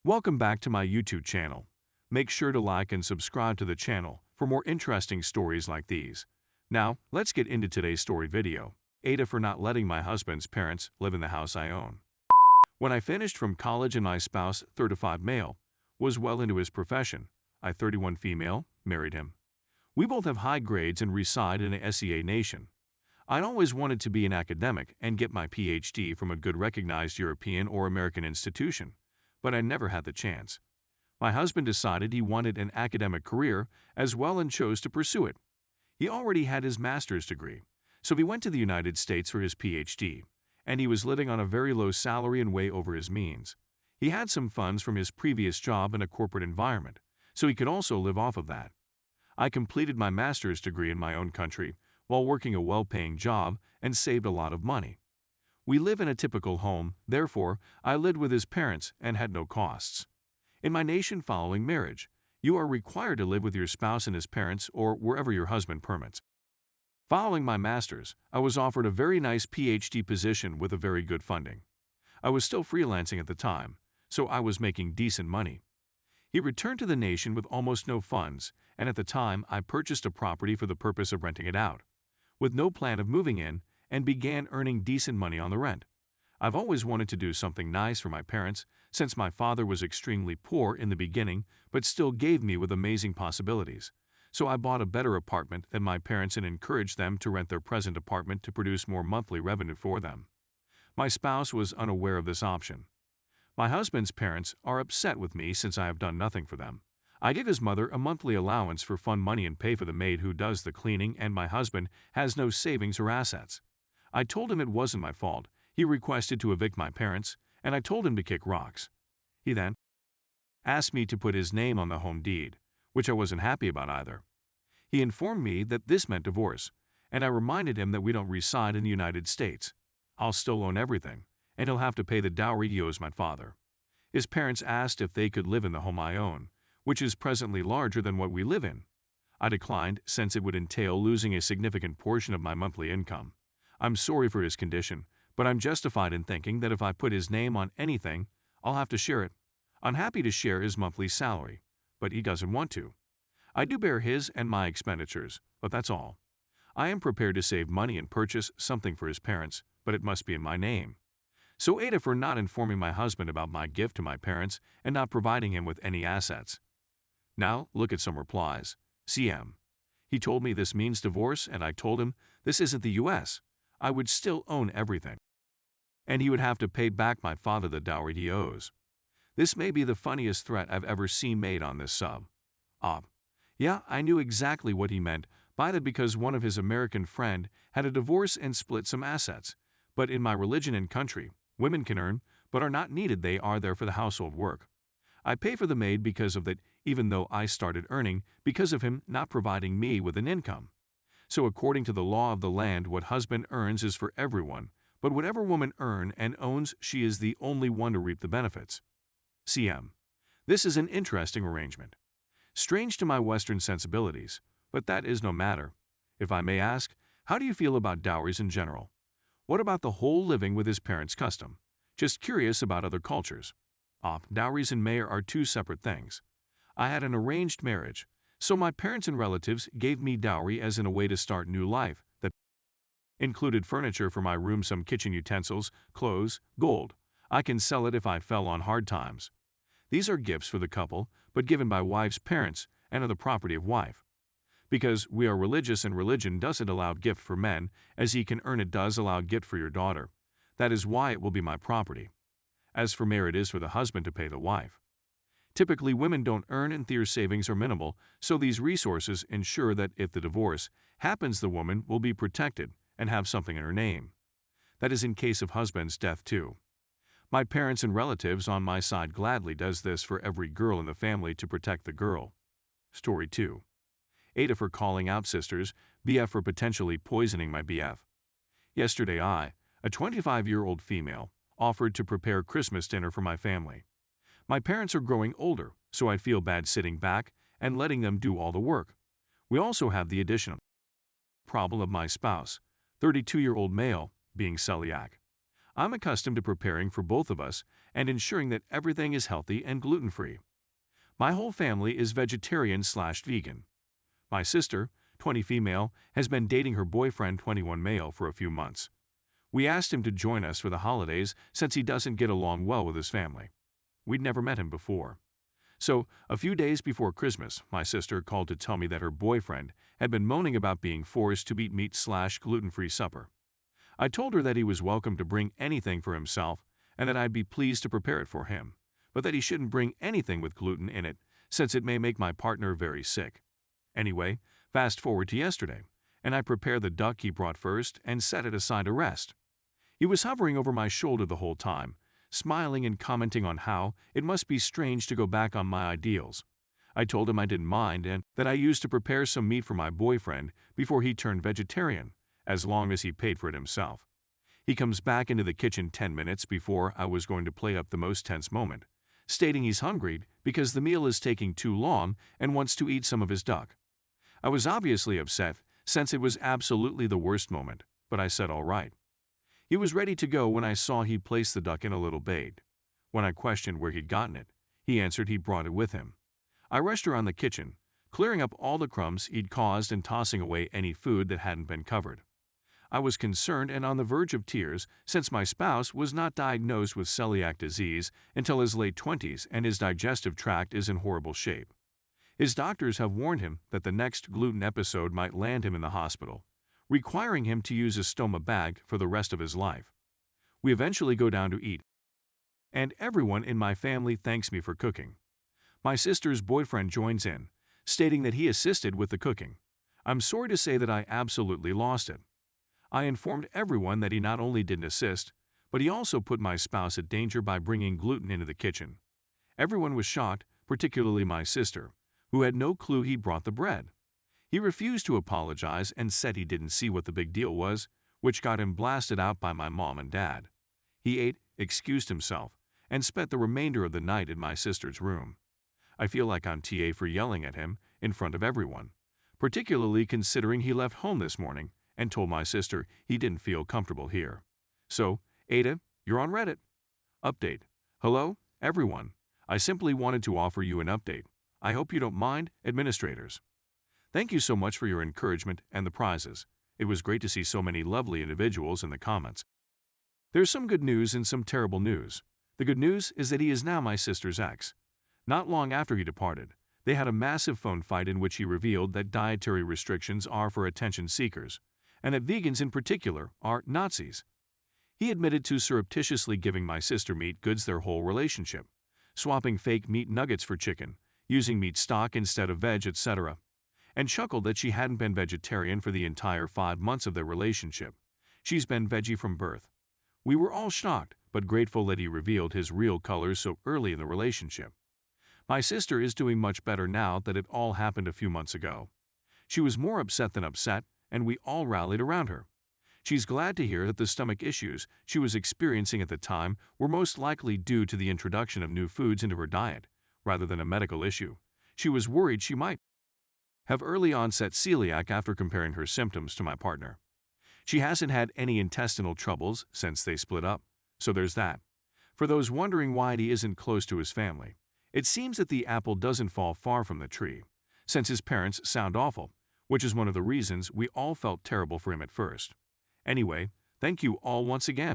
Welcome back to my YouTube channel. Make sure to like and subscribe to the channel for more interesting stories like these. Now, let's get into today's story video. AITA for not letting my husband's parents live in the house I own. When I finished from college and my spouse, 35 male, was well into his profession, I, 31 female, married him. We both have high grades and reside in a SEA nation. I'd always wanted to be an academic and get my PhD from a good recognized European or American institution, but I never had the chance. My husband decided he wanted an academic career as well and chose to pursue it. He already had his master's degree, so he went to the United States for his PhD, and he was living on a very low salary and way over his means. He had some funds from his previous job in a corporate environment, so he could also live off of that. I completed my master's degree in my own country while working a well-paying job and saved a lot of money. We live in a typical home, therefore, I lived with his parents and had no costs. In my nation following marriage, you are required to live with your spouse and his parents or wherever your husband permits. Following my master's, I was offered a very nice PhD position with a very good funding. I was still freelancing at the time, so I was making decent money. He returned to the nation with almost no funds, and at the time I purchased a property for the purpose of renting it out, with no plan of moving in, and began earning decent money on the rent. I've always wanted to do something nice for my parents, since my father was extremely poor in the beginning but still gave me with amazing possibilities. So I bought a better apartment than my parents and encouraged them to rent their present apartment to produce more monthly revenue for them. My spouse was unaware of this option. My husband's parents are upset with me since I have done nothing for them. I give his mother a monthly allowance for fun money and pay for the maid who does the cleaning, and my husband has no savings or assets. I told him it wasn't my fault. He requested to evict my parents, and I told him to kick rocks. He then asked me to put his name on the home deed, which I wasn't happy about either. He informed me that this meant divorce, and I reminded him that we don't reside in the United States. I'll still own everything, and he'll have to pay the dowry he owes my father. His parents asked if they could live in the home I own, which is presently larger than what we live in. I declined since it would entail losing a significant portion of my monthly income. I'm sorry for his condition, but I'm justified in thinking that if I put his name on anything, I'll have to share it. I'm happy to share his monthly salary, but he doesn't want to. I do bear his and my expenditures, but that's all. I am prepared to save money and purchase something for his parents, but it must be in my name. So AITA for not informing my husband about my gift to my parents and not providing him with any assets. Now, look at some replies. CM. He told me this means divorce, and I told him this isn't the US. I would still own everything. And he would have to pay back my father the dowry he owes. This may be the funniest threat I've ever seen made on this sub. Yeah, I knew exactly what he meant by that because one of his American friend had a divorce and split some assets. But in my religion and country, women can earn, but are not needed. They are there for the household work. I pay for the maid because of that, even though I started earning because of him not providing me with an income. So according to the law of the land, what husband earns is for everyone, but whatever woman earn and owns, she is the only one to reap the benefits. CM. This is an interesting arrangement. Strange to my Western sensibilities, but that is no matter. If I may ask, how do you feel about dowries in general? What about the whole living with his parents' custom? Just curious about other cultures. Dowries and mayor are two separate things. I had an arranged marriage, so my parents and relatives gave me dowry as in a way to start new life that included furniture for my room, some kitchen utensils, clothes, gold. I can sell it if I fell on hard times. These are gifts for the couple, but given by wife's parents and are the property of wife. Because we are religious and religion doesn't allow gift for men, as he can earn it does allow gift for your daughter. That is why it will be my property. As for mayor, it is for the husband to pay the wife. Typically, women don't earn and their savings are minimal, so these resources ensure that if the divorce happens, the woman will be protected and have something in her name. That is in case of husband's death too. My parents and relatives on my side gladly does this for every girl in the family to protect the girl. Story 2. AITA for calling out sisters, BF for potentially poisoning my BF. Yesterday I, a 25-year-old female, offered to prepare Christmas dinner for my family. My parents are growing older, so I feel bad sitting back and letting them do all the work. We also have the additional problem of my spouse, 32-year-old male, being celiac. I'm accustomed to preparing for both of us and ensuring that everything is healthy and gluten-free. My whole family is vegetarian/vegan. My sister, 20 female, has been dating her boyfriend, 21 male, for a few months. We asked him to join us for the holidays since he doesn't get along well with his family. We'd never met him before. So, a few days before Christmas, my sister called to tell me that her boyfriend had been moaning about being forced to eat meat/gluten-free supper. I told her that he was welcome to bring anything for himself and that I'd be pleased to prepare it for him, but that he shouldn't bring anything with gluten in it since it may make my partner very sick. Anyway, fast forward to yesterday, and I prepared the duck he brought first and set it aside to rest. He was hovering over my shoulder the whole time, smiling and commenting on how it must be strange to go back on my ideals. I told him I didn't mind and that I used to prepare some meat for my boyfriend before he turned vegetarian, as long as he paid for it himself. He comes back into the kitchen 10 minutes before I was going to play up the most tense moment, stating he's hungry because the meal is taking too long and wants to eat some of his duck. I was obviously upset since it was absolutely the worst moment, but I said all right. He was ready to go when I saw he placed the duck in a little bait. When I questioned where he'd gotten it, he answered he'd brought it with him. I rushed around the kitchen, clearing up all the crumbs he'd caused and tossing away any food that hadn't been covered. I was concerned and on the verge of tears since my spouse was not diagnosed with celiac disease until his late 20s and his digestive tract is in horrible shape. His doctors have warned him that the next gluten episode might land him in the hospital, requiring him to use a stoma bag for the rest of his life. We eventually go down to eat, and everyone in my family thanks me for cooking. My sister's boyfriend joins in, stating that he assisted with the cooking. I'm sorry to say that I absolutely lost it. I informed everyone that he not only didn't assist, but he also put my spouse at danger by bringing gluten into the kitchen. Everyone was shocked, particularly my sister, who had no clue he brought the bread. He refused to apologize and said he didn't see what the big deal was, which got him blasted out by my mom and dad. He ate, excused himself, and spent the remainder of the night in my sister's room. I feel like I'm TA for yelling at him in front of everyone, particularly considering he left home this morning and told my sister he didn't feel comfortable here. So, Ada, you're on Reddit. Update. Hello, everyone. I simply wanted to offer you an update. I hope you don't mind, administrators. Thank you so much for your encouragement and the prizes. It was great to see so many lovely individuals in the comments. There's some good news and some terrible news. The good news is that he is now my sister's ex. Not long after he departed, they had a massive phone fight in which he revealed that dietary restrictions are for attention seekers, and that vegans in particular are Nazis. He admitted to surreptitiously giving my sister meat goods their whole relationship, swapping fake meat nuggets for chicken, using meat stock instead of veg, etc., and chuckled that she hadn't been vegetarian for the entire 5 months of their relationship. She's been veggie from birth. We were all shocked, but grateful that he revealed his real colors so early in the relationship. My sister is doing much better now that it all happened a few months ago. She was more upset than upset, and we all rallied around her. She's glad to hear that the stomach issues she was experiencing at the time were most likely due to the introduction of new foods into her diet, rather than a medical issue. She was worried she might have early-onset celiac after comparing her symptoms to my partner. She hasn't had any intestinal troubles since they split up, so there's that. For those wondering why he isn't close to his family, it seems that the apple doesn't fall far from the tree, since his parents sound awful, which is one of the reasons we all felt terrible for him at first. Anyway, thank you all once again.